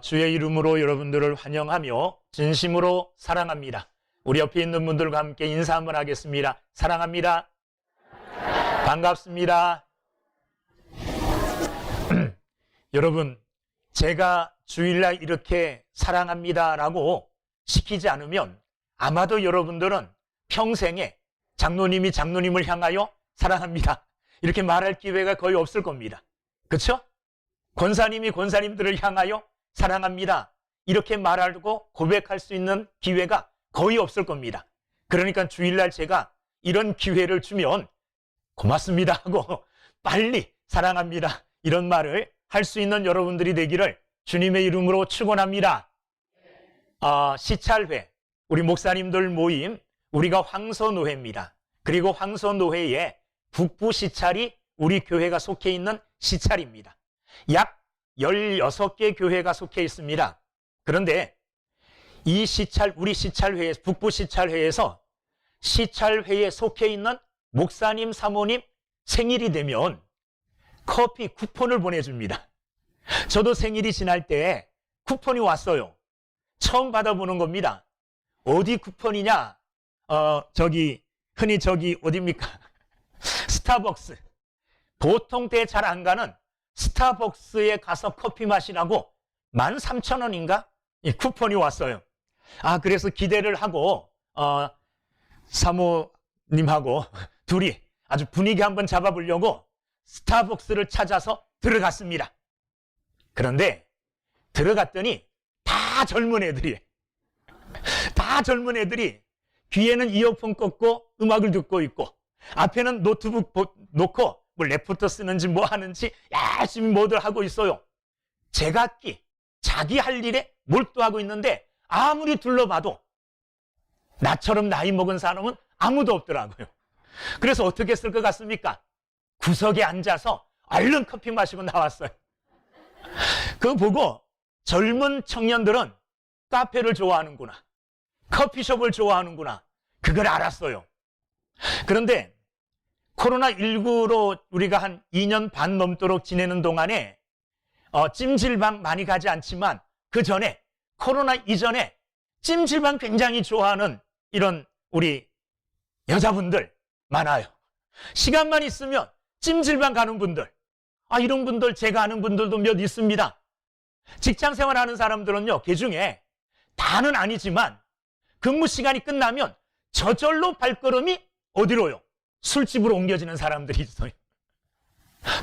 주의 이름으로 여러분들을 환영하며 진심으로 사랑합니다. 우리 옆에 있는 분들과 함께 인사 한번 하겠습니다. 사랑합니다. 반갑습니다. 여러분, 제가 주일날 이렇게 사랑합니다라고 시키지 않으면 아마도 여러분들은 평생에 장로님이 장로님을 향하여 사랑합니다 이렇게 말할 기회가 거의 없을 겁니다. 그렇죠? 권사님이 권사님들을 향하여 사랑합니다 이렇게 말하고 고백할 수 있는 기회가 거의 없을 겁니다. 그러니까 주일날 제가 이런 기회를 주면 고맙습니다 하고 빨리 사랑합니다 이런 말을 할 수 있는 여러분들이 되기를 주님의 이름으로 축원합니다. 시찰회, 우리 목사님들 모임, 우리가 황소노회입니다. 그리고 황소노회에 북부 시찰이 우리 교회가 속해 있는 시찰입니다. 약 16개 교회가 속해 있습니다. 그런데 이 시찰, 우리 시찰회, 북부 시찰회에서 시찰회에 속해 있는 목사님, 사모님 생일이 되면 커피 쿠폰을 보내줍니다. 저도 생일이 지날 때 쿠폰이 왔어요. 처음 받아보는 겁니다. 어디 쿠폰이냐? 흔히 어딥니까? 스타벅스. 보통 때 잘 안 가는 스타벅스에 가서 커피 마시라고 13,000원인가? 이 쿠폰이 왔어요. 그래서 기대를 하고, 사모님하고 둘이 아주 분위기 한번 잡아보려고 스타벅스를 찾아서 들어갔습니다. 그런데 들어갔더니 다 젊은 애들이 귀에는 이어폰 꽂고 음악을 듣고 있고 앞에는 노트북 놓고 뭐 레포터 쓰는지 뭐 하는지 열심히 뭐들 하고 있어요. 제각기 자기 할 일에 몰두하고 있는데 아무리 둘러봐도 나처럼 나이 먹은 사람은 아무도 없더라고요. 그래서 어떻게 했을 것 같습니까? 구석에 앉아서 얼른 커피 마시고 나왔어요. 그거 보고 젊은 청년들은 카페를 좋아하는구나, 커피숍을 좋아하는구나, 그걸 알았어요. 그런데 코로나19로 우리가 한 2년 반 넘도록 지내는 동안에 찜질방 많이 가지 않지만 그 전에, 코로나 이전에 찜질방 굉장히 좋아하는 이런 우리 여자분들 많아요. 시간만 있으면 찜질방 가는 분들, 이런 분들, 제가 아는 분들도 몇 있습니다. 직장생활 하는 사람들은요, 그중에 다는 아니지만 근무 시간이 끝나면 저절로 발걸음이 어디로요? 술집으로 옮겨지는 사람들이 있어요.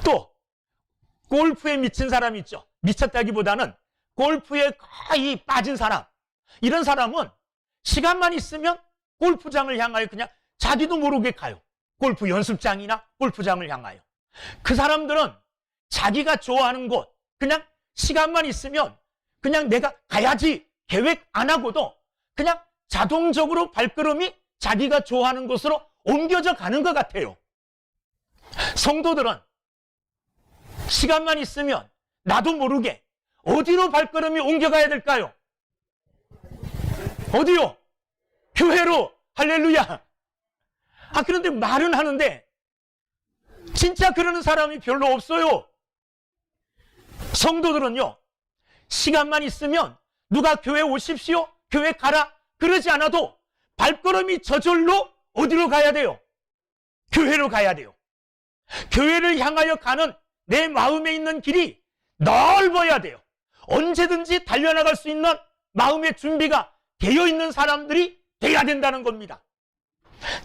또 골프에 미친 사람이 있죠. 미쳤다기보다는 골프에 거의 빠진 사람. 이런 사람은 시간만 있으면 골프장을 향하여 그냥 자기도 모르게 가요. 골프 연습장이나 골프장을 향하여. 그 사람들은 자기가 좋아하는 곳, 그냥 시간만 있으면 그냥 내가 가야지 계획 안 하고도 그냥 자동적으로 발걸음이 자기가 좋아하는 곳으로 옮겨져 가는 것 같아요. 성도들은 시간만 있으면 나도 모르게 어디로 발걸음이 옮겨가야 될까요? 어디요? 교회로. 할렐루야. 그런데 말은 하는데 진짜 그러는 사람이 별로 없어요. 성도들은요, 시간만 있으면 누가 교회 오십시오, 교회 가라 그러지 않아도 발걸음이 저절로 어디로 가야 돼요? 교회로 가야 돼요. 교회를 향하여 가는 내 마음에 있는 길이 넓어야 돼요. 언제든지 달려나갈 수 있는 마음의 준비가 되어 있는 사람들이 돼야 된다는 겁니다.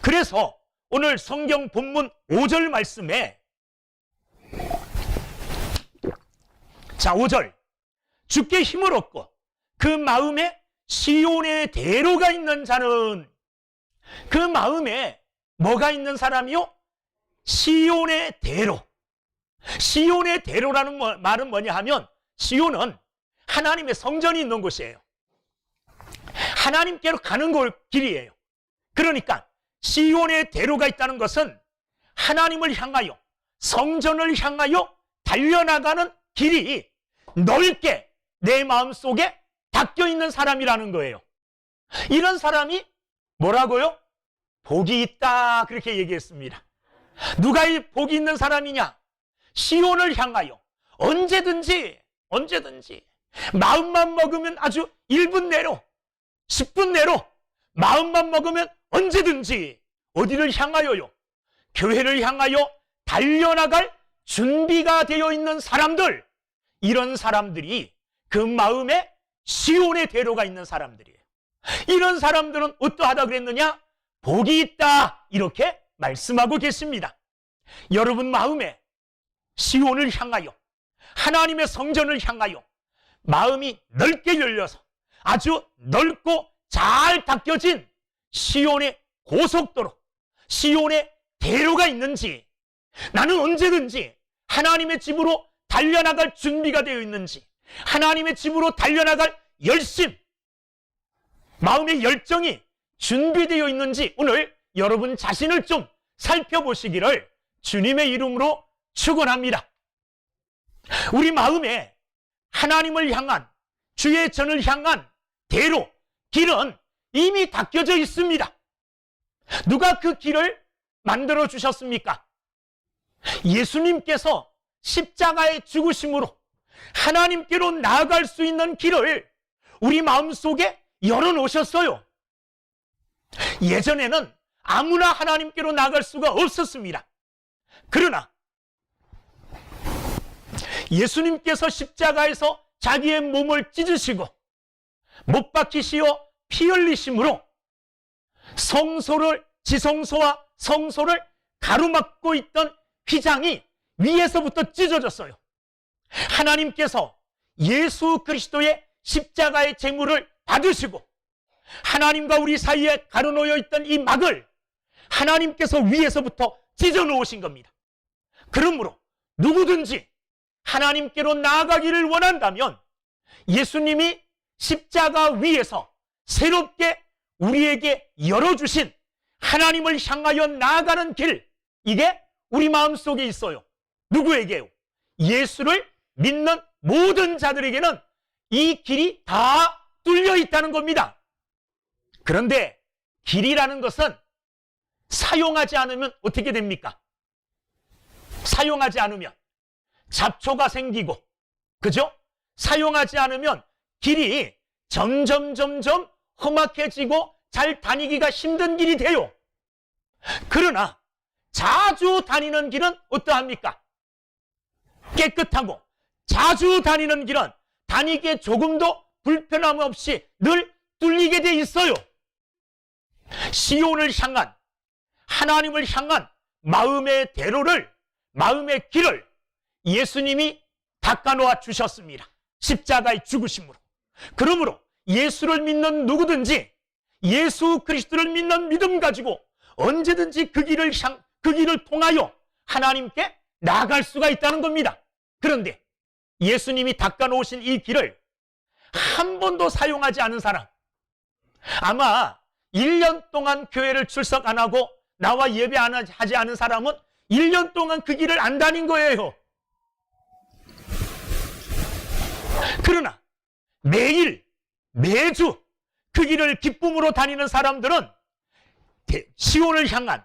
그래서 오늘 성경 본문 5절 말씀에, 자, 5절, 주께 힘을 얻고 그 마음에 시온의 대로가 있는 자는, 그 마음에 뭐가 있는 사람이요? 시온의 대로. 시온의 대로라는 말은 뭐냐 하면, 시온은 하나님의 성전이 있는 곳이에요. 하나님께로 가는 길이에요. 그러니까 시온의 대로가 있다는 것은 하나님을 향하여, 성전을 향하여 달려나가는 길이 넓게 내 마음속에 닦여 있는 사람이라는 거예요. 이런 사람이 뭐라고요? 복이 있다, 그렇게 얘기했습니다. 누가 이 복이 있는 사람이냐? 시온을 향하여 언제든지 마음만 먹으면 아주 1분 내로, 10분 내로, 마음만 먹으면 언제든지 어디를 향하여요? 교회를 향하여 달려나갈 준비가 되어 있는 사람들, 이런 사람들이 그 마음에 시온의 대로가 있는 사람들이에요. 이런 사람들은 어떠하다 그랬느냐? 복이 있다, 이렇게 말씀하고 계십니다. 여러분 마음에 시온을 향하여, 하나님의 성전을 향하여 마음이 넓게 열려서 아주 넓고 잘 닦여진 시온의 고속도로, 시온의 대로가 있는지, 나는 언제든지 하나님의 집으로 달려나갈 준비가 되어 있는지, 하나님의 집으로 달려나갈 열심, 마음의 열정이 준비되어 있는지 오늘 여러분 자신을 좀 살펴보시기를 주님의 이름으로 축원합니다. 우리 마음에 하나님을 향한, 주의 전을 향한 대로, 길은 이미 닦여져 있습니다. 누가 그 길을 만들어 주셨습니까? 예수님께서 십자가의 죽으심으로 하나님께로 나아갈 수 있는 길을 우리 마음속에 열어놓으셨어요. 예전에는 아무나 하나님께로 나아갈 수가 없었습니다. 그러나 예수님께서 십자가에서 자기의 몸을 찢으시고 못 박히시어 피 흘리심으로 성소를, 지성소와 성소를 가로막고 있던 휘장이 위에서부터 찢어졌어요. 하나님께서 예수 그리스도의 십자가의 제물을 받으시고 하나님과 우리 사이에 가로놓여 있던 이 막을 하나님께서 위에서부터 찢어 놓으신 겁니다. 그러므로 누구든지 하나님께로 나아가기를 원한다면 예수님이 십자가 위에서 새롭게 우리에게 열어주신 하나님을 향하여 나아가는 길, 이게 우리 마음속에 있어요. 누구에게요? 예수를 믿는 모든 자들에게는 이 길이 다 뚫려 있다는 겁니다. 그런데 길이라는 것은 사용하지 않으면 어떻게 됩니까? 사용하지 않으면 잡초가 생기고, 그죠? 사용하지 않으면 길이 점점 험악해지고 잘 다니기가 힘든 길이 돼요. 그러나 자주 다니는 길은 어떠합니까? 깨끗하고 자주 다니는 길은 다니기에 조금도 불편함 없이 늘 뚫리게 돼 있어요. 시온을 향한, 하나님을 향한 마음의 대로를, 마음의 길을 예수님이 닦아놓아 주셨습니다. 십자가의 죽으심으로. 그러므로 예수를 믿는 누구든지 예수 그리스도를 믿는 믿음 가지고 언제든지 그 길을 통하여 하나님께 나아갈 수가 있다는 겁니다. 그런데 예수님이 닦아놓으신 이 길을 한 번도 사용하지 않은 사람, 아마 1년 동안 교회를 출석 안 하고 나와 예배 하지 않은 사람은 1년 동안 그 길을 안 다닌 거예요. 그러나 매일, 매주 그 길을 기쁨으로 다니는 사람들은 시온을 향한,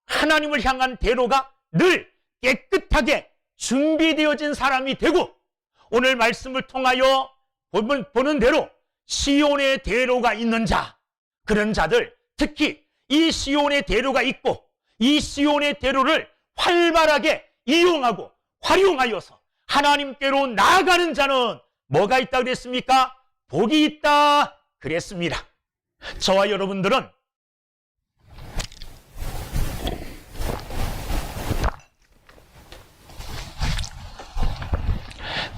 하나님을 향한 대로가 늘 깨끗하게 준비되어진 사람이 되고, 오늘 말씀을 통하여 보는 대로 시온의 대로가 있는 자, 그런 자들, 특히 이 시온의 대로가 있고 이 시온의 대로를 활발하게 이용하고 활용하여서 하나님께로 나아가는 자는 뭐가 있다 그랬습니까? 복이 있다 그랬습니다. 저와 여러분들은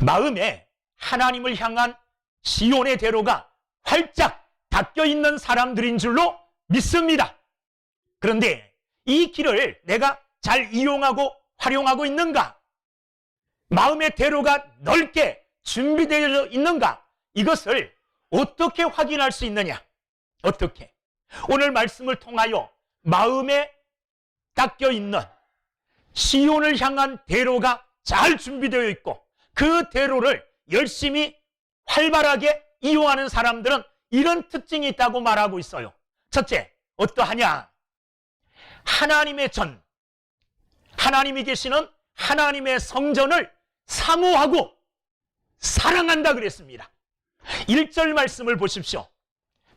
마음에 하나님을 향한 시온의 대로가 활짝 닦여 있는 사람들인 줄로 믿습니다. 그런데 이 길을 내가 잘 이용하고 활용하고 있는가? 마음의 대로가 넓게 준비되어 있는가? 이것을 어떻게 확인할 수 있느냐? 어떻게? 오늘 말씀을 통하여 마음에 닦여 있는 시온을 향한 대로가 잘 준비되어 있고 그 대로를 열심히 활발하게 이용하는 사람들은 이런 특징이 있다고 말하고 있어요. 첫째, 어떠하냐? 하나님의 전, 하나님이 계시는 하나님의 성전을 사모하고 사랑한다 그랬습니다. 1절 말씀을 보십시오.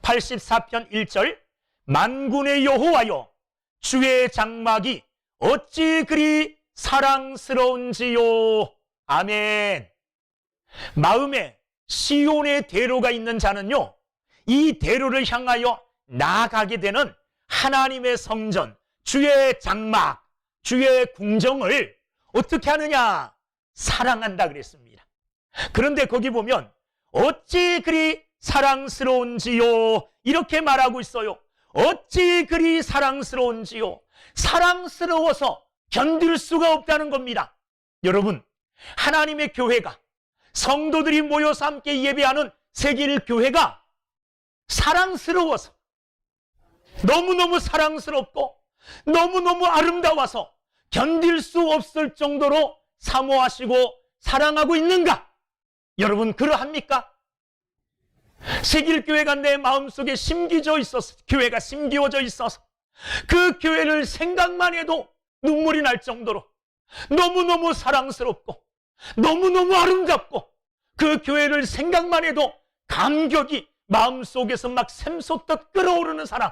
84편 1절, 만군의 여호와여, 주의 장막이 어찌 그리 사랑스러운지요. 아멘. 마음에 시온의 대로가 있는 자는요, 이 대로를 향하여 나아가게 되는 하나님의 성전, 주의 장막, 주의 궁정을 어떻게 하느냐? 사랑한다 그랬습니다. 그런데 거기 보면 어찌 그리 사랑스러운지요, 이렇게 말하고 있어요. 어찌 그리 사랑스러운지요. 사랑스러워서 견딜 수가 없다는 겁니다. 여러분, 하나님의 교회가, 성도들이 모여서 함께 예배하는 세길 교회가 사랑스러워서, 너무너무 사랑스럽고 너무너무 아름다워서 견딜 수 없을 정도로 사모하시고 사랑하고 있는가? 여러분, 그러합니까? 세길교회가 내 마음속에 심겨져 있어서, 교회가 심겨져 있어서 그 교회를 생각만 해도 눈물이 날 정도로 너무너무 사랑스럽고 너무너무 아름답고, 그 교회를 생각만 해도 감격이 마음속에서 막 샘솟듯 끓어오르는 사람,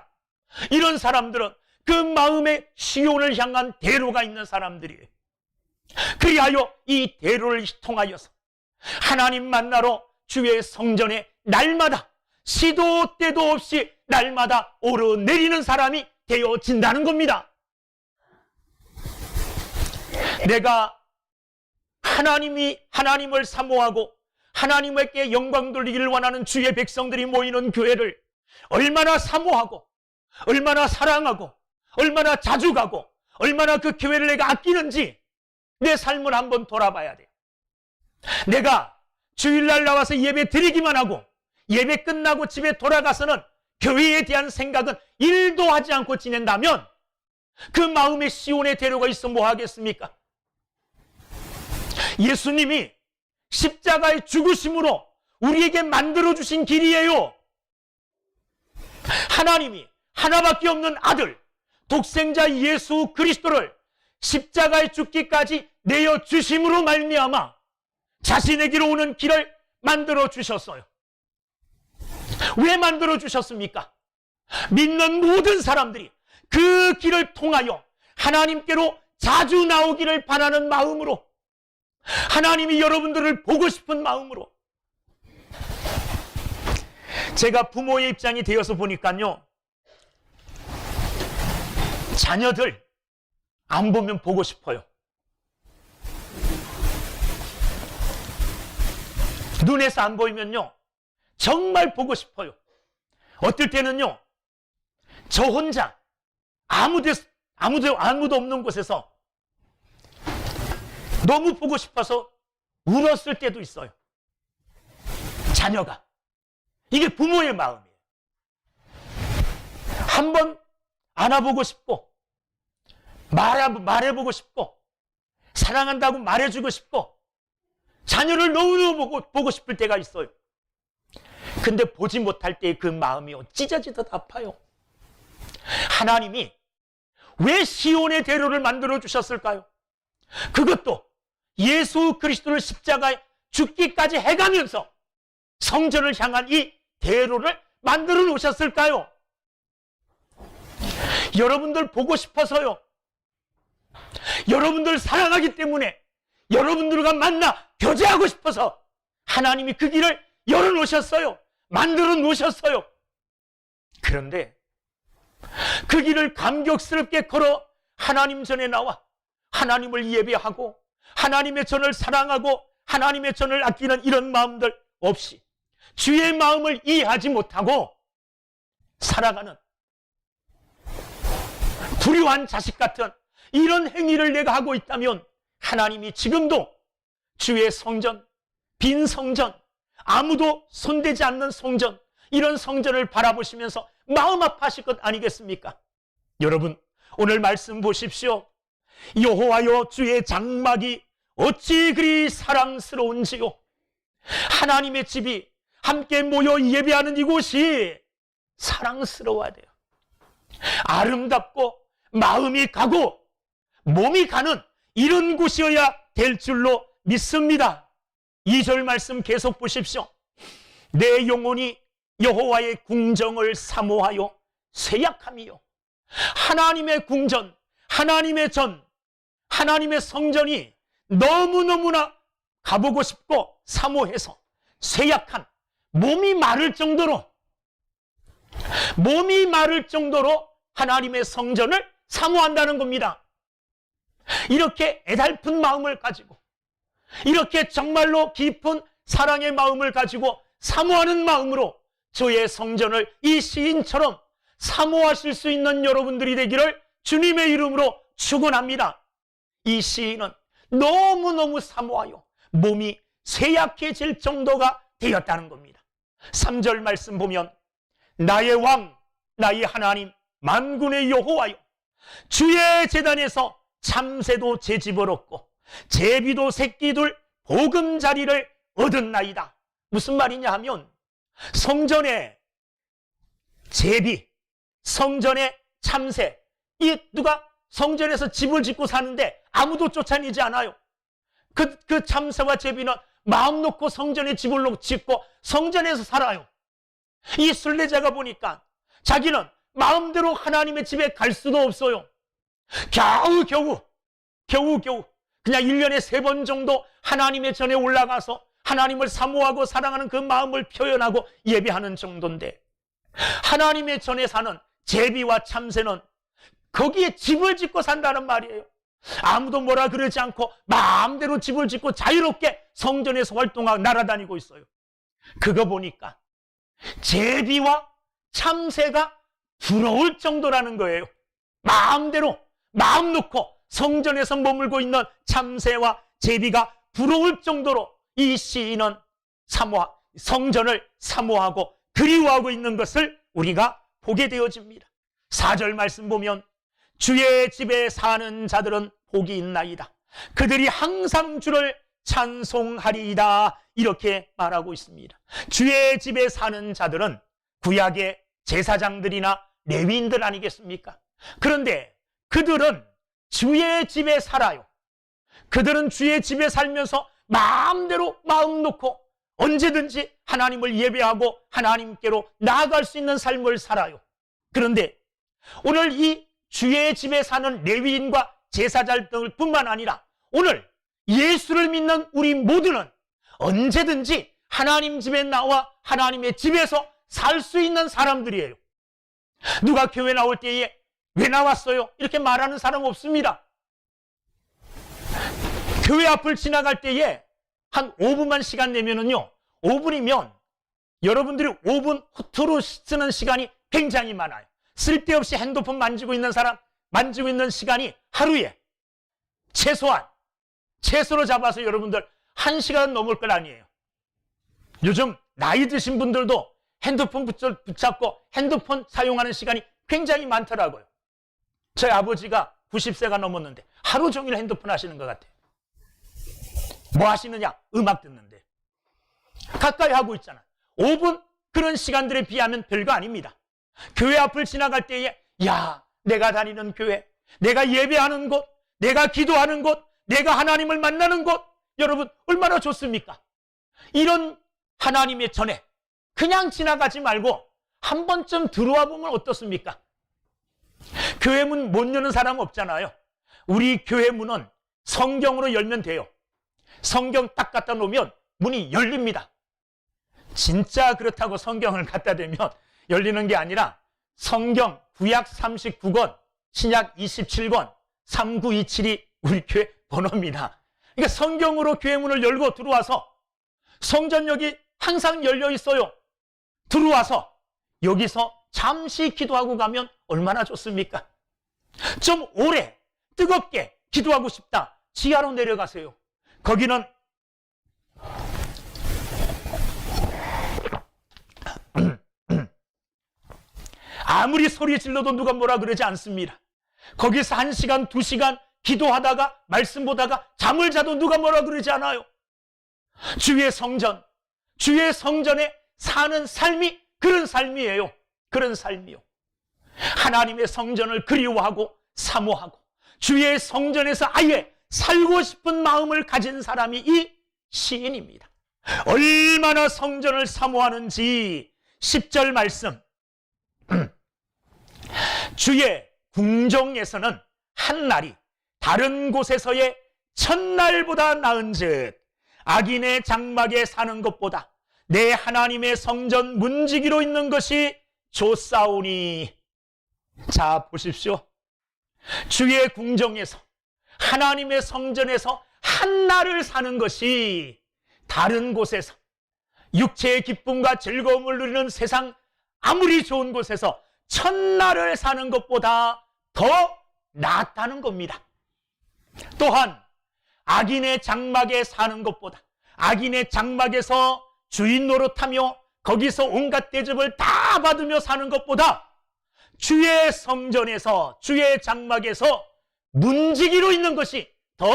이런 사람들은 그 마음에 시온을 향한 대로가 있는 사람들이에요. 그리하여 이 대로를 통하여서 하나님 만나러 주의 성전에 날마다 시도 때도 없이 날마다 오르내리는 사람이 되어진다는 겁니다. 내가 하나님을 사모하고 하나님께 영광 돌리기를 원하는 주의 백성들이 모이는 교회를 얼마나 사모하고 얼마나 사랑하고 얼마나 자주 가고 얼마나 그 교회를 내가 아끼는지 내 삶을 한번 돌아봐야 돼요. 내가 주일날 나와서 예배 드리기만 하고 예배 끝나고 집에 돌아가서는 교회에 대한 생각은 1도 하지 않고 지낸다면 그 마음에 시온의 대로가 있어 뭐 하겠습니까? 예수님이 십자가의 죽으심으로 우리에게 만들어주신 길이에요. 하나님이 하나밖에 없는 아들, 독생자 예수 그리스도를 십자가에 죽기까지 내어주심으로 말미암아 자신에게로 오는 길을 만들어주셨어요. 왜 만들어주셨습니까? 믿는 모든 사람들이 그 길을 통하여 하나님께로 자주 나오기를 바라는 마음으로, 하나님이 여러분들을 보고 싶은 마음으로. 제가 부모의 입장이 되어서 보니까요, 자녀들 안 보면 보고 싶어요. 눈에서 안 보이면요 정말 보고 싶어요. 어떨 때는요 저 혼자 아무도 없는 곳에서 너무 보고 싶어서 울었을 때도 있어요. 자녀가. 이게 부모의 마음이에요. 한번 안아보고 싶고 말해보고 싶고 사랑한다고 말해주고 싶고 자녀를 너무너무 보고 싶을 때가 있어요. 근데 보지 못할 때 그 마음이 찢어지듯 아파요. 하나님이 왜 시온의 대로를 만들어 주셨을까요? 그것도 예수 그리스도를 십자가에 죽기까지 해가면서 성전을 향한 이 대로를 만들어 놓으셨을까요? 여러분들 보고 싶어서요. 여러분들 사랑하기 때문에 여러분들과 만나 교제하고 싶어서 하나님이 그 길을 열어놓으셨어요. 만들어 놓으셨어요. 그런데 그 길을 감격스럽게 걸어 하나님 전에 나와 하나님을 예배하고 하나님의 전을 사랑하고 하나님의 전을 아끼는 이런 마음들 없이 주의 마음을 이해하지 못하고 살아가는 불효한 자식 같은 이런 행위를 내가 하고 있다면 하나님이 지금도 주의 성전, 빈 성전, 아무도 손대지 않는 성전, 이런 성전을 바라보시면서 마음 아파하실 것 아니겠습니까? 여러분, 오늘 말씀 보십시오. 여호와여, 주의 장막이 어찌 그리 사랑스러운지요. 하나님의 집이 함께 모여 예배하는 이곳이 사랑스러워야 돼요. 아름답고 마음이 가고 몸이 가는 이런 곳이어야 될 줄로 믿습니다. 2절 말씀 계속 보십시오. 내 영혼이 여호와의 궁정을 사모하여 쇠약함이요. 하나님의 궁전, 하나님의 전, 하나님의 성전이 너무너무나 가보고 싶고 사모해서 쇠약한, 몸이 마를 정도로 하나님의 성전을 사모한다는 겁니다. 이렇게 애달픈 마음을 가지고, 이렇게 정말로 깊은 사랑의 마음을 가지고 사모하는 마음으로 저의 성전을 이 시인처럼 사모하실 수 있는 여러분들이 되기를 주님의 이름으로 축원합니다. 이 시인은 너무너무 사모하여 몸이 쇠약해질 정도가 되었다는 겁니다. 3절 말씀 보면 나의 왕, 나의 하나님, 만군의 여호와여, 주의 제단에서 참새도 제 집을 얻고 제비도 새끼들 보금자리를 얻었나이다. 무슨 말이냐 하면 성전에 제비, 성전에 참새, 이 누가 성전에서 집을 짓고 사는데 아무도 쫓아내지 않아요. 그 참새와 제비는 마음 놓고 성전에 집을 짓고 성전에서 살아요. 이 순례자가 보니까 자기는 마음대로 하나님의 집에 갈 수도 없어요. 겨우 그냥 1년에 3번 정도 하나님의 전에 올라가서 하나님을 사모하고 사랑하는 그 마음을 표현하고 예배하는 정도인데, 하나님의 전에 사는 제비와 참새는 거기에 집을 짓고 산다는 말이에요. 아무도 뭐라 그러지 않고 마음대로 집을 짓고 자유롭게 성전에서 활동하고 날아다니고 있어요. 그거 보니까 제비와 참새가 부러울 정도라는 거예요. 마음대로 마음 놓고 성전에서 머물고 있는 참새와 제비가 부러울 정도로 이 시인은 성전을 사모하고 그리워하고 있는 것을 우리가 보게 되어집니다. 4절 말씀 보면 주의 집에 사는 자들은 복이 있나이다. 그들이 항상 주를 찬송하리이다. 이렇게 말하고 있습니다. 주의 집에 사는 자들은 구약의 제사장들이나 레위인들 아니겠습니까? 그런데 그들은 주의 집에 살아요. 그들은 주의 집에 살면서 마음대로 마음 놓고 언제든지 하나님을 예배하고 하나님께로 나아갈 수 있는 삶을 살아요. 그런데 오늘 이 주의 집에 사는 레위인과 제사장들 뿐만 아니라 오늘 예수를 믿는 우리 모두는 언제든지 하나님 집에 나와 하나님의 집에서 살 수 있는 사람들이에요. 누가 교회 나올 때에 왜 나왔어요? 이렇게 말하는 사람 없습니다. 교회 앞을 지나갈 때에 한 5분만 시간 내면은요, 5분이면 여러분들이 5분 허투루 쓰는 시간이 굉장히 많아요. 쓸데없이 핸드폰 만지고 있는 사람, 만지고 있는 시간이 하루에 최소로 잡아서 여러분들 1시간 넘을 건 아니에요. 요즘 나이 드신 분들도 핸드폰 붙잡고 핸드폰 사용하는 시간이 굉장히 많더라고요. 저희 아버지가 90세가 넘었는데 하루 종일 핸드폰 하시는 것 같아요. 뭐 하시느냐? 음악 듣는데. 가까이 하고 있잖아. 5분 그런 시간들에 비하면 별거 아닙니다. 교회 앞을 지나갈 때에 야, 내가 다니는 교회, 내가 예배하는 곳, 내가 기도하는 곳, 내가 하나님을 만나는 곳, 여러분 얼마나 좋습니까? 이런 하나님의 전에 그냥 지나가지 말고 한 번쯤 들어와 보면 어떻습니까? 교회 문 못 여는 사람 없잖아요. 우리 교회 문은 성경으로 열면 돼요. 성경 딱 갖다 놓으면 문이 열립니다. 진짜 그렇다고 성경을 갖다 대면 열리는 게 아니라 성경 구약 39권, 신약 27권, 3927이 우리 교회 번호입니다. 그러니까 성경으로 교회 문을 열고 들어와서 성전역이 항상 열려 있어요. 들어와서 여기서 잠시 기도하고 가면 얼마나 좋습니까? 좀 오래 뜨겁게 기도하고 싶다. 지하로 내려가세요. 거기는 아무리 소리 질러도 누가 뭐라 그러지 않습니다. 거기서 1시간, 2시간 기도하다가 말씀 보다가 잠을 자도 누가 뭐라 그러지 않아요. 주의 성전, 주의 성전에 사는 삶이 그런 삶이에요. 그런 삶이요. 하나님의 성전을 그리워하고 사모하고 주의 성전에서 아예 살고 싶은 마음을 가진 사람이 이 시인입니다. 얼마나 성전을 사모하는지 10절 말씀. 주의 궁정에서는 한 날이 다른 곳에서의 첫날보다 나은즉 악인의 장막에 사는 것보다 내 하나님의 성전 문지기로 있는 것이 좋사오니. 자, 보십시오. 주의 궁정에서, 하나님의 성전에서 한 날을 사는 것이 다른 곳에서, 육체의 기쁨과 즐거움을 누리는 세상 아무리 좋은 곳에서 첫날을 사는 것보다 더 낫다는 겁니다. 또한 악인의 장막에 사는 것보다, 악인의 장막에서 주인 노릇하며 거기서 온갖 대접을 다 받으며 사는 것보다 주의 성전에서, 주의 장막에서 문지기로 있는 것이 더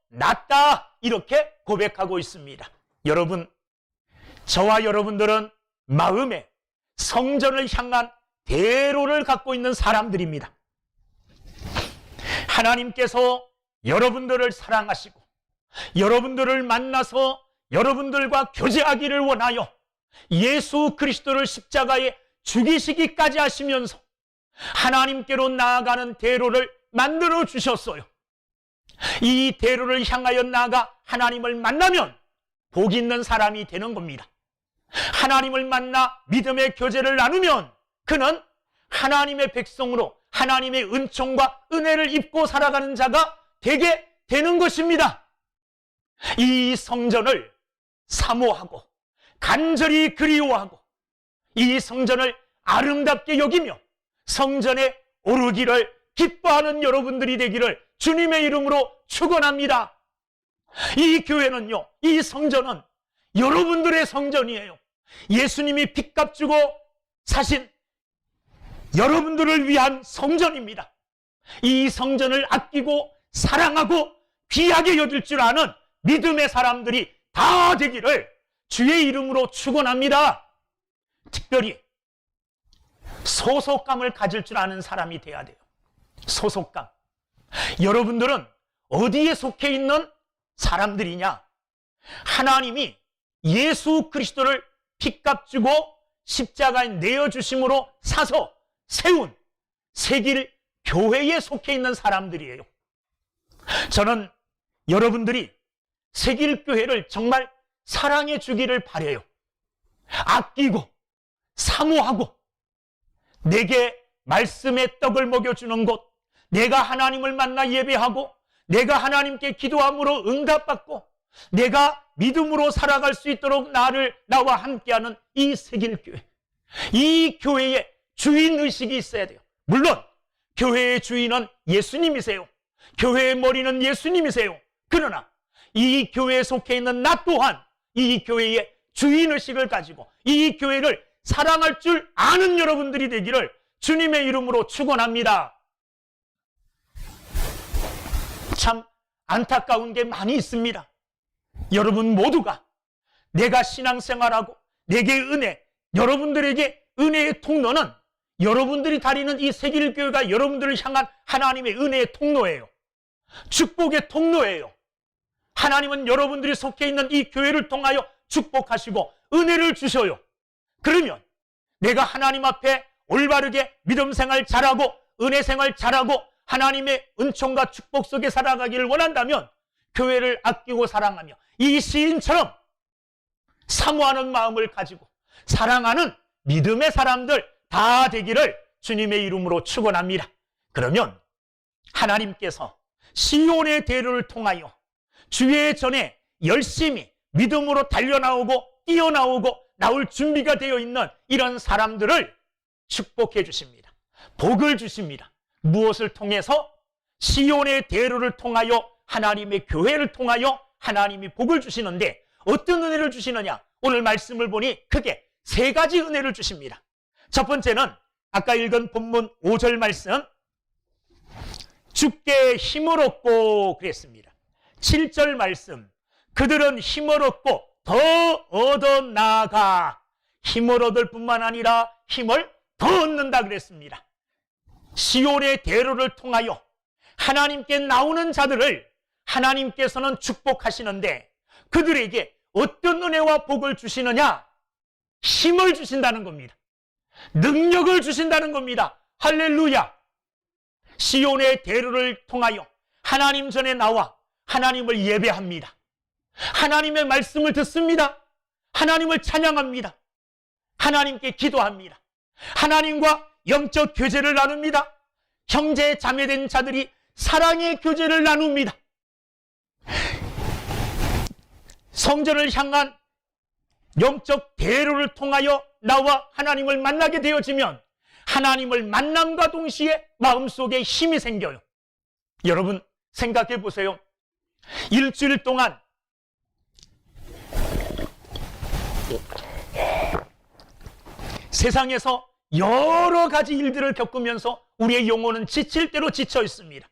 낫다, 이렇게 고백하고 있습니다. 여러분, 저와 여러분들은 마음에 성전을 향한 대로를 갖고 있는 사람들입니다. 하나님께서 여러분들을 사랑하시고 여러분들을 만나서 여러분들과 교제하기를 원하여 예수 그리스도를 십자가에 죽이시기까지 하시면서 하나님께로 나아가는 대로를 만들어 주셨어요. 이 대로를 향하여 나아가 하나님을 만나면 복 있는 사람이 되는 겁니다. 하나님을 만나 믿음의 교제를 나누면 그는 하나님의 백성으로 하나님의 은총과 은혜를 입고 살아가는 자가 되게 되는 것입니다. 이 성전을 사모하고 간절히 그리워하고 이 성전을 아름답게 여기며 성전에 오르기를 기뻐하는 여러분들이 되기를 주님의 이름으로 축원합니다. 이 교회는요, 이 성전은 여러분들의 성전이에요. 예수님이 핏값 주고 사신 여러분들을 위한 성전입니다. 이 성전을 아끼고 사랑하고 귀하게 여길 줄 아는 믿음의 사람들이 다 되기를 주의 이름으로 축원합니다. 특별히 소속감을 가질 줄 아는 사람이 돼야 돼요. 소속감. 여러분들은 어디에 속해 있는 사람들이냐? 하나님이 예수 그리스도를 핏값 주고 십자가에 내어주심으로 사서 세운 새길 교회에 속해 있는 사람들이에요. 저는 여러분들이 새길 교회를 정말 사랑해 주기를 바라요. 아끼고 사모하고 내게 말씀의 떡을 먹여주는 곳, 내가 하나님을 만나 예배하고 내가 하나님께 기도함으로 응답받고 내가 믿음으로 살아갈 수 있도록 나와 함께하는 이 새길교회, 이 교회에 주인의식이 있어야 돼요. 물론 교회의 주인은 예수님이세요. 교회의 머리는 예수님이세요. 그러나 이 교회에 속해 있는 나 또한 이 교회의 주인의식을 가지고 이 교회를 사랑할 줄 아는 여러분들이 되기를 주님의 이름으로 축원합니다. 참 안타까운 게 많이 있습니다. 여러분 모두가 내가 신앙생활하고 내게 은혜, 여러분들에게 은혜의 통로는 여러분들이 다니는 이 새길교회가 여러분들을 향한 하나님의 은혜의 통로예요. 축복의 통로예요. 하나님은 여러분들이 속해 있는 이 교회를 통하여 축복하시고 은혜를 주셔요. 그러면 내가 하나님 앞에 올바르게 믿음 생활 잘하고 은혜 생활 잘하고 하나님의 은총과 축복 속에 살아가기를 원한다면 교회를 아끼고 사랑하며 이 시인처럼 사모하는 마음을 가지고 사랑하는 믿음의 사람들 다 되기를 주님의 이름으로 축원합니다. 그러면 하나님께서 시온의 대로를 통하여 주의 전에 열심히 믿음으로 달려나오고 뛰어나오고 나올 준비가 되어 있는 이런 사람들을 축복해 주십니다. 복을 주십니다. 무엇을 통해서? 시온의 대로를 통하여 하나님의 교회를 통하여 하나님이 복을 주시는데 어떤 은혜를 주시느냐? 오늘 말씀을 보니 크게 세 가지 은혜를 주십니다. 첫 번째는 아까 읽은 본문 5절 말씀, 주께 힘을 얻고 그랬습니다. 7절 말씀, 그들은 힘을 얻고 더 얻어 나아가 힘을 얻을 뿐만 아니라 힘을 더 얻는다 그랬습니다. 시온의 대로를 통하여 하나님께 나오는 자들을 하나님께서는 축복하시는데 그들에게 어떤 은혜와 복을 주시느냐? 힘을 주신다는 겁니다. 능력을 주신다는 겁니다. 할렐루야. 시온의 대로를 통하여 하나님 전에 나와 하나님을 예배합니다. 하나님의 말씀을 듣습니다. 하나님을 찬양합니다. 하나님께 기도합니다. 하나님과 영적 교제를 나눕니다. 형제 자매된 자들이 사랑의 교제를 나눕니다. 성전을 향한 영적 대로를 통하여 나와 하나님을 만나게 되어지면 하나님을 만남과 동시에 마음속에 힘이 생겨요. 여러분 생각해 보세요. 일주일 동안 세상에서 여러 가지 일들을 겪으면서 우리의 영혼은 지칠 대로 지쳐 있습니다.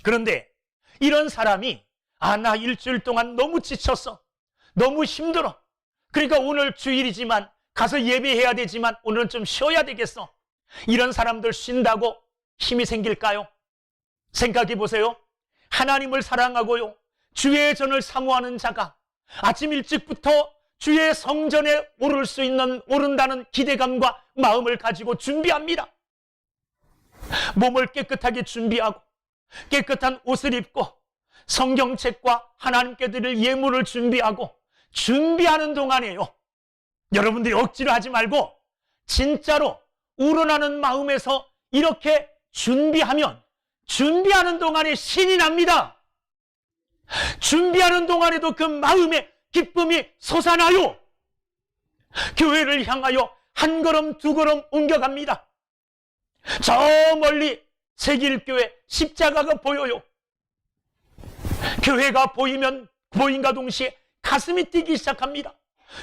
그런데 이런 사람이 나 일주일 동안 너무 지쳤어. 너무 힘들어. 그러니까 오늘 주일이지만 가서 예배해야 되지만 오늘은 좀 쉬어야 되겠어. 이런 사람들 쉰다고 힘이 생길까요? 생각해 보세요. 하나님을 사랑하고요, 주의 전을 사모하는 자가 아침 일찍부터 주의 성전에 오른다는 기대감과 마음을 가지고 준비합니다. 몸을 깨끗하게 준비하고 깨끗한 옷을 입고 성경책과 하나님께 드릴 예물을 준비하는 동안에요, 여러분들이 억지로 하지 말고 진짜로 우러나는 마음에서 이렇게 준비하면 준비하는 동안에 신이 납니다. 준비하는 동안에도 그 마음에 기쁨이 솟아나요. 교회를 향하여 한 걸음 두 걸음 옮겨갑니다. 저 멀리 세길교회 십자가가 보여요. 교회가 보임과 동시에 가슴이 뛰기 시작합니다.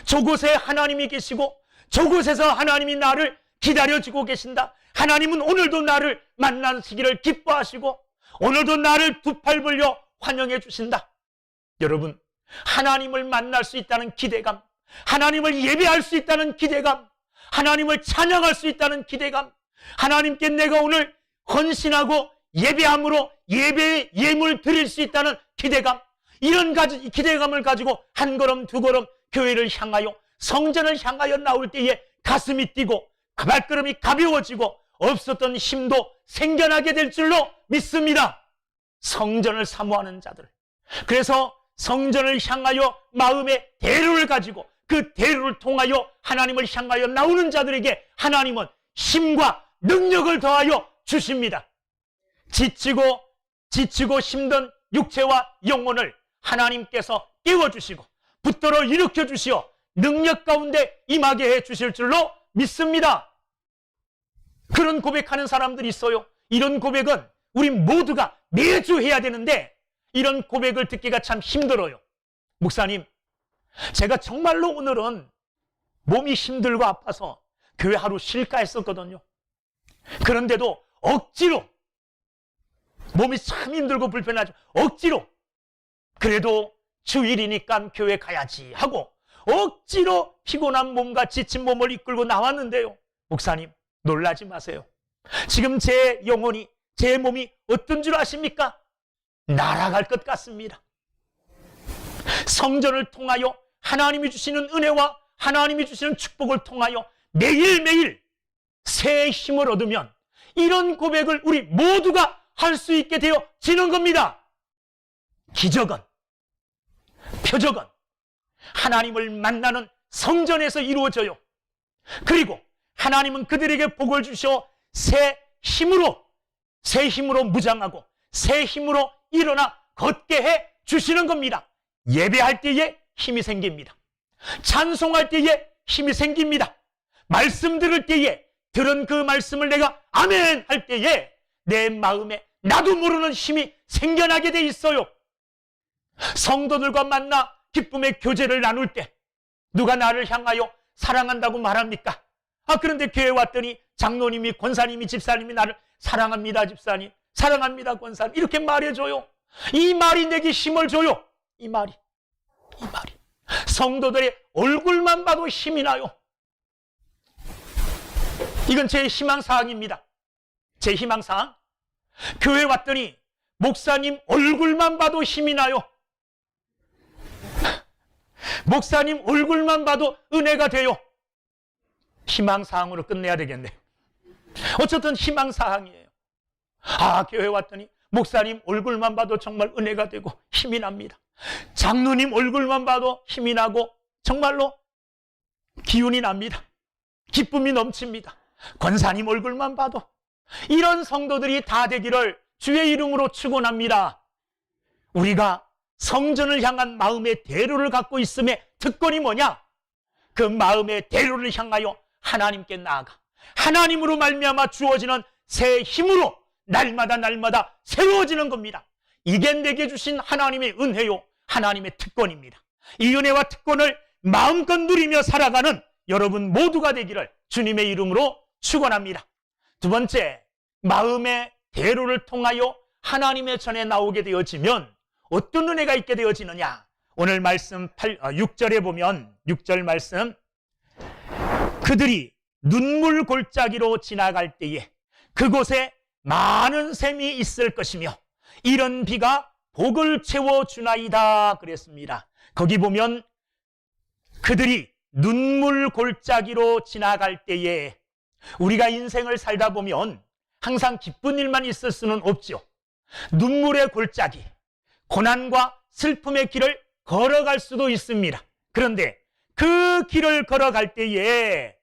저곳에 하나님이 계시고 저곳에서 하나님이 나를 기다려주고 계신다. 하나님은 오늘도 나를 만나시기를 기뻐하시고 오늘도 나를 두 팔 벌려 환영해 주신다. 여러분, 하나님을 만날 수 있다는 기대감, 하나님을 예배할 수 있다는 기대감, 하나님을 찬양할 수 있다는 기대감, 하나님께 내가 오늘 헌신하고 예배함으로 예배의 예물 드릴 수 있다는 기대감, 이런 기대감을 가지고 한 걸음 두 걸음 교회를 향하여 성전을 향하여 나올 때에 가슴이 뛰고 발걸음이 가벼워지고 없었던 힘도 생겨나게 될 줄로 믿습니다. 성전을 사모하는 자들, 그래서 성전을 향하여 마음의 대로를 가지고 그 대로를 통하여 하나님을 향하여 나오는 자들에게 하나님은 힘과 능력을 더하여 주십니다. 지치고 힘든 육체와 영혼을 하나님께서 깨워주시고 붙들어 일으켜 주시어 능력 가운데 임하게 해 주실 줄로 믿습니다. 그런 고백하는 사람들이 있어요. 이런 고백은 우리 모두가 매주 해야 되는데 이런 고백을 듣기가 참 힘들어요. 목사님, 제가 정말로 오늘은 몸이 힘들고 아파서 교회 하루 쉴까 했었거든요. 그런데도 억지로, 몸이 참 힘들고 불편하죠. 억지로 그래도 주일이니까 교회 가야지 하고 억지로 피곤한 몸과 지친 몸을 이끌고 나왔는데요, 목사님 놀라지 마세요. 지금 제 영혼이, 제 몸이 어떤 줄 아십니까? 날아갈 것 같습니다. 성전을 통하여 하나님이 주시는 은혜와 하나님이 주시는 축복을 통하여 매일매일 새 힘을 얻으면 이런 고백을 우리 모두가 할 수 있게 되어지는 겁니다. 기적은, 표적은 하나님을 만나는 성전에서 이루어져요. 그리고 하나님은 그들에게 복을 주셔 새 힘으로 무장하고 새 힘으로 일어나 걷게 해 주시는 겁니다. 예배할 때에 힘이 생깁니다. 찬송할 때에 힘이 생깁니다. 말씀 들을 때에, 들은 그 말씀을 내가 아멘 할 때에 내 마음에 나도 모르는 힘이 생겨나게 돼 있어요. 성도들과 만나 기쁨의 교제를 나눌 때 누가 나를 향하여 사랑한다고 말합니까? 그런데 교회 왔더니 장로님이, 권사님이, 집사님이 나를 사랑합니다 집사님, 사랑합니다 권사님 이렇게 말해줘요. 이 말이 내게 힘을 줘요. 이 말이 성도들의 얼굴만 봐도 힘이 나요. 이건 제 희망사항입니다. 제 희망사항. 교회 왔더니 목사님 얼굴만 봐도 힘이 나요. 목사님 얼굴만 봐도 은혜가 돼요. 희망사항으로 끝내야 되겠네요. 어쨌든 희망사항이에요. 교회 왔더니 목사님 얼굴만 봐도 정말 은혜가 되고 힘이 납니다. 장로님 얼굴만 봐도 힘이 나고 정말로 기운이 납니다. 기쁨이 넘칩니다. 권사님 얼굴만 봐도. 이런 성도들이 다 되기를 주의 이름으로 축원합니다. 우리가 성전을 향한 마음의 대로를 갖고 있음의 특권이 뭐냐? 그 마음의 대로를 향하여 하나님께 나아가 하나님으로 말미암아 주어지는 새 힘으로 날마다 새로워지는 겁니다. 이게 내게 주신 하나님의 은혜요, 하나님의 특권입니다. 이 은혜와 특권을 마음껏 누리며 살아가는 여러분 모두가 되기를 주님의 이름으로 축원합니다. 두 번째, 마음의 대로를 통하여 하나님의 전에 나오게 되어지면 어떤 은혜가 있게 되어지느냐? 오늘 말씀 6절에 보면 6절 말씀, 그들이 눈물 골짜기로 지나갈 때에 그곳에 많은 샘이 있을 것이며 이런 비가 복을 채워주나이다 그랬습니다. 거기 보면 그들이 눈물 골짜기로 지나갈 때에, 우리가 인생을 살다 보면 항상 기쁜 일만 있을 수는 없죠. 눈물의 골짜기, 고난과 슬픔의 길을 걸어갈 수도 있습니다. 그런데 그 길을 걸어갈 때에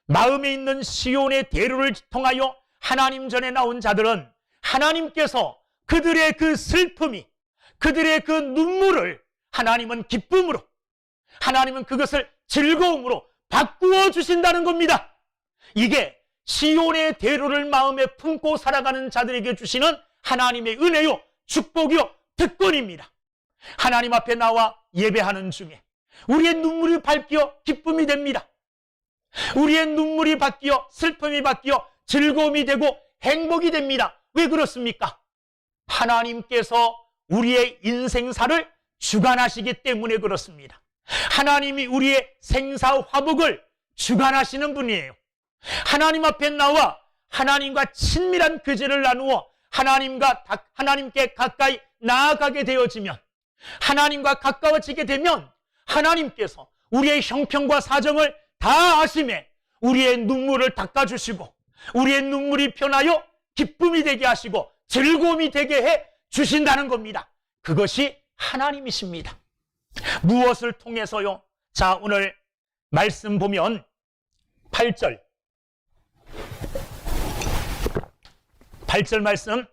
마음에 있는 시온의 대로를 통하여 하나님 전에 나온 자들은 하나님께서 그들의 그 슬픔이, 그들의 그 눈물을 하나님은 기쁨으로, 하나님은 그것을 즐거움으로 바꾸어 주신다는 겁니다. 이게 시온의 대로를 마음에 품고 살아가는 자들에게 주시는 하나님의 은혜요, 축복이요, 특권입니다. 하나님 앞에 나와 예배하는 중에 우리의 눈물이 바뀌어 기쁨이 됩니다. 우리의 눈물이 바뀌어 슬픔이 바뀌어 즐거움이 되고 행복이 됩니다. 왜 그렇습니까? 하나님께서 우리의 인생사를 주관하시기 때문에 그렇습니다. 하나님이 우리의 생사 화복을 주관하시는 분이에요. 하나님 앞에 나와 하나님과 친밀한 교제를 나누어 하나님께 가까이 나아가게 되어지면, 하나님과 가까워지게 되면 하나님께서 우리의 형편과 사정을 다 아심에 우리의 눈물을 닦아주시고 우리의 눈물이 변하여 기쁨이 되게 하시고 즐거움이 되게 해 주신다는 겁니다. 그것이 하나님이십니다. 무엇을 통해서요? 자, 오늘 말씀 보면 8절 말씀,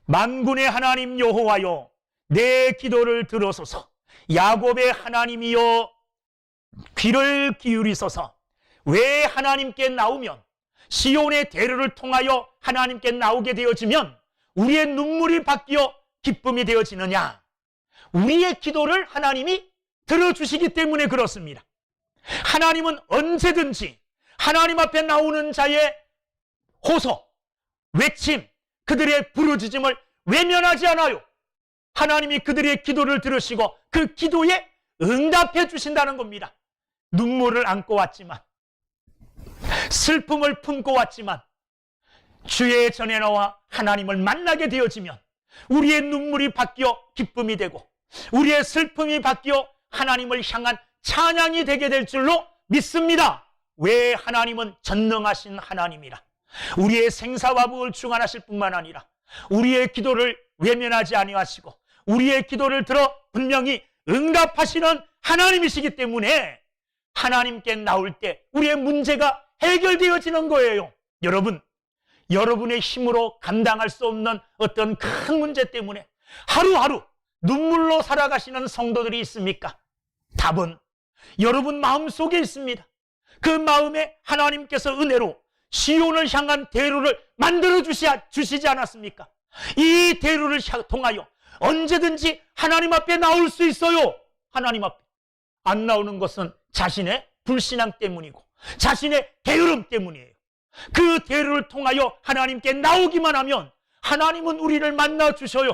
만군의 하나님 여호와여, 내 기도를 들으소서. 야곱의 하나님이여, 귀를 기울이소서. 왜 하나님께 나오면, 시온의 대로를 통하여 하나님께 나오게 되어지면 우리의 눈물이 바뀌어 기쁨이 되어지느냐? 우리의 기도를 하나님이 들어주시기 때문에 그렇습니다. 하나님은 언제든지 하나님 앞에 나오는 자의 호소, 외침, 그들의 부르짖음을 외면하지 않아요. 하나님이 그들의 기도를 들으시고 그 기도에 응답해 주신다는 겁니다. 눈물을 안고 왔지만, 슬픔을 품고 왔지만 주의 전에 나와 하나님을 만나게 되어지면 우리의 눈물이 바뀌어 기쁨이 되고 우리의 슬픔이 바뀌어 하나님을 향한 찬양이 되게 될 줄로 믿습니다. 왜? 하나님은 전능하신 하나님이라. 우리의 생사화복을 주관하실 뿐만 아니라 우리의 기도를 외면하지 아니하시고 우리의 기도를 들어 분명히 응답하시는 하나님이시기 때문에 하나님께 나올 때 우리의 문제가 해결되어지는 거예요. 여러분, 여러분의 힘으로 감당할 수 없는 어떤 큰 문제 때문에 하루하루 눈물로 살아가시는 성도들이 있습니까? 답은 여러분 마음속에 있습니다. 그 마음에 하나님께서 은혜로 시온을 향한 대로를 만들어 주시지 않았습니까? 이 대로를 통하여 언제든지 하나님 앞에 나올 수 있어요. 하나님 앞에 안 나오는 것은 자신의 불신앙 때문이고 자신의 게으름 때문이에요. 그 대로를 통하여 하나님께 나오기만 하면 하나님은 우리를 만나 주셔요.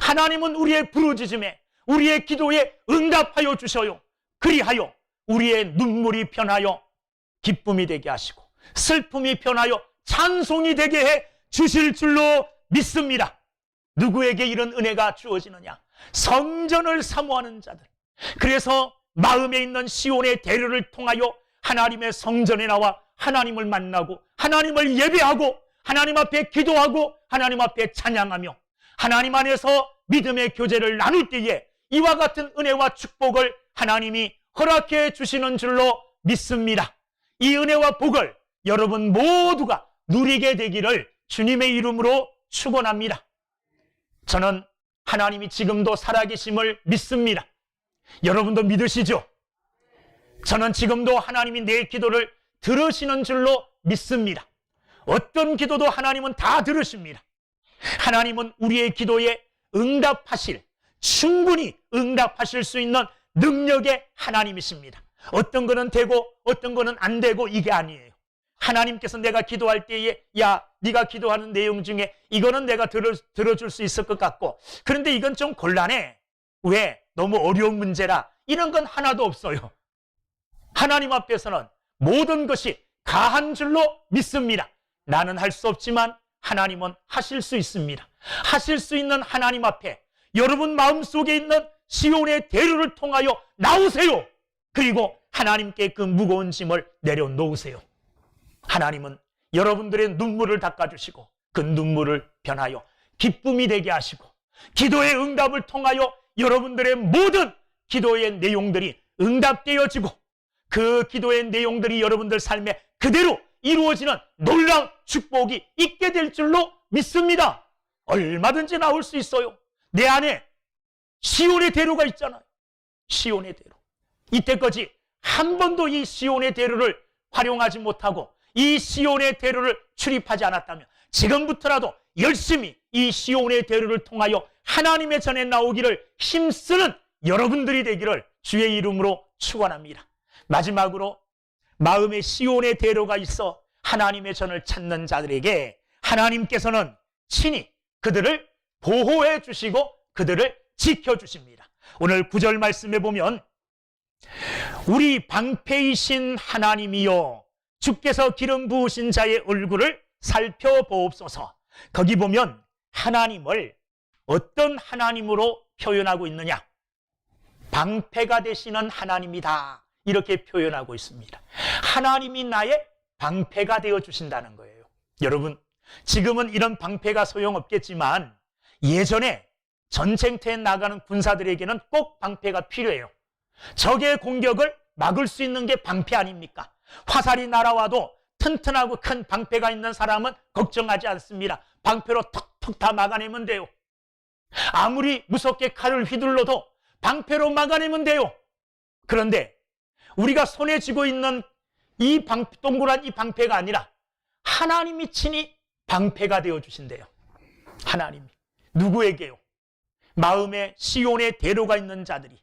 하나님은 우리의 부르짖음에, 우리의 기도에 응답하여 주셔요. 그리하여 우리의 눈물이 변하여 기쁨이 되게 하시고 슬픔이 변하여 찬송이 되게 해 주실 줄로 믿습니다. 누구에게 이런 은혜가 주어지느냐? 성전을 사모하는 자들, 그래서 마음에 있는 시온의 대로를 통하여 하나님의 성전에 나와 하나님을 만나고 하나님을 예배하고 하나님 앞에 기도하고 하나님 앞에 찬양하며 하나님 안에서 믿음의 교제를 나눌 때에 이와 같은 은혜와 축복을 하나님이 허락해 주시는 줄로 믿습니다. 이 은혜와 복을 여러분 모두가 누리게 되기를 주님의 이름으로 축원합니다. 저는 하나님이 지금도 살아계심을 믿습니다. 여러분도 믿으시죠? 저는 지금도 하나님이 내 기도를 들으시는 줄로 믿습니다. 어떤 기도도 하나님은 다 들으십니다. 하나님은 우리의 기도에 응답하실, 충분히 응답하실 수 있는 능력의 하나님이십니다. 어떤 거는 되고 어떤 거는 안 되고 이게 아니에요. 하나님께서 내가 기도할 때에 야, 네가 기도하는 내용 중에 이거는 내가 들어줄 수 있을 것 같고 그런데 이건 좀 곤란해. 왜? 너무 어려운 문제라. 이런 건 하나도 없어요. 하나님 앞에서는 모든 것이 가한 줄로 믿습니다. 나는 할 수 없지만 하나님은 하실 수 있습니다. 하실 수 있는 하나님 앞에 여러분 마음속에 있는 시온의 대로를 통하여 나오세요. 그리고 하나님께 그 무거운 짐을 내려놓으세요. 하나님은 여러분들의 눈물을 닦아주시고 그 눈물을 변하여 기쁨이 되게 하시고 기도의 응답을 통하여 여러분들의 모든 기도의 내용들이 응답되어지고 그 기도의 내용들이 여러분들 삶에 그대로 이루어지는 놀라운 축복이 있게 될 줄로 믿습니다. 얼마든지 나올 수 있어요. 내 안에 시온의 대로가 있잖아요. 시온의 대로. 이때까지 한 번도 이 시온의 대로를 활용하지 못하고 이 시온의 대로를 출입하지 않았다면 지금부터라도 열심히 이 시온의 대로를 통하여 하나님의 전에 나오기를 힘쓰는 여러분들이 되기를 주의 이름으로 축원합니다. 마지막으로 마음에 시온의 대로가 있어 하나님의 전을 찾는 자들에게 하나님께서는 친히 그들을 보호해 주시고 그들을 지켜주십니다. 오늘 9절 말씀에 보면 우리 방패이신 하나님이여 주께서 기름 부으신 자의 얼굴을 살펴보옵소서. 거기 보면 하나님을 어떤 하나님으로 표현하고 있느냐? 방패가 되시는 하나님이다. 이렇게 표현하고 있습니다. 하나님이 나의 방패가 되어 주신다는 거예요. 여러분, 지금은 이런 방패가 소용없겠지만 예전에 전쟁터에 나가는 군사들에게는 꼭 방패가 필요해요. 적의 공격을 막을 수 있는 게 방패 아닙니까? 화살이 날아와도 튼튼하고 큰 방패가 있는 사람은 걱정하지 않습니다. 방패로 턱턱 다 막아내면 돼요. 아무리 무섭게 칼을 휘둘러도 방패로 막아내면 돼요. 그런데 우리가 손에 쥐고 있는 이 동그란 이 방패가 아니라 하나님이 친히 방패가 되어 주신대요. 하나님이. 누구에게요? 마음에 시온의 대로가 있는 자들이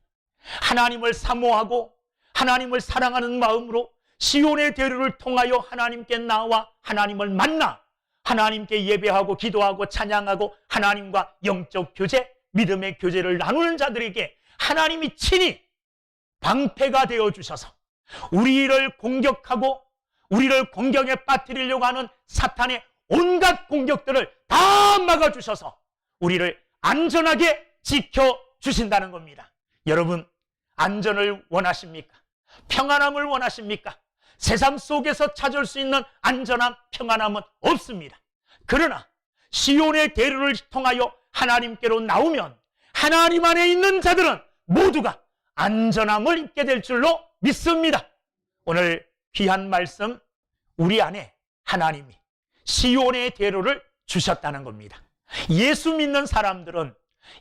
하나님을 사모하고 하나님을 사랑하는 마음으로 시온의 대로를 통하여 하나님께 나와 하나님을 만나 하나님께 예배하고 기도하고 찬양하고 하나님과 영적 교제, 믿음의 교제를 나누는 자들에게 하나님이 친히 방패가 되어 주셔서 우리를 공격하고 우리를 공격에 빠뜨리려고 하는 사탄의 온갖 공격들을 다 막아주셔서 우리를 안전하게 지켜주신다는 겁니다. 여러분, 안전을 원하십니까? 평안함을 원하십니까? 세상 속에서 찾을 수 있는 안전함, 평안함은 없습니다. 그러나 시온의 대로를 통하여 하나님께로 나오면 하나님 안에 있는 자들은 모두가 안전함을 입게 될 줄로 믿습니다. 오늘 귀한 말씀, 우리 안에 하나님이 시온의 대로를 주셨다는 겁니다. 예수 믿는 사람들은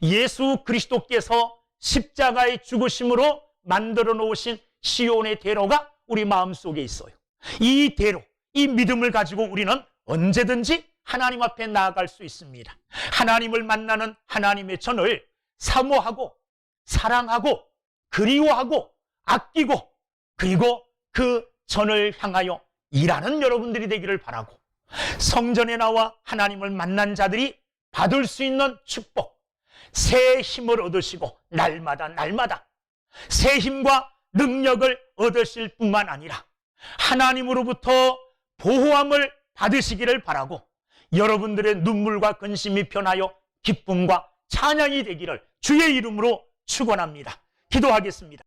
예수 그리스도께서 십자가의 죽으심으로 만들어 놓으신 시온의 대로가 우리 마음속에 있어요. 이 대로, 이 믿음을 가지고 우리는 언제든지 하나님 앞에 나아갈 수 있습니다. 하나님을 만나는 하나님의 전을 사모하고 사랑하고 그리워하고 아끼고 그리고 그 전을 향하여 일하는 여러분들이 되기를 바라고, 성전에 나와 하나님을 만난 자들이 받을 수 있는 축복, 새 힘을 얻으시고 날마다 새 힘과 능력을 얻으실 뿐만 아니라 하나님으로부터 보호함을 받으시기를 바라고, 여러분들의 눈물과 근심이 변하여 기쁨과 찬양이 되기를 주의 이름으로 축원합니다. 기도하겠습니다.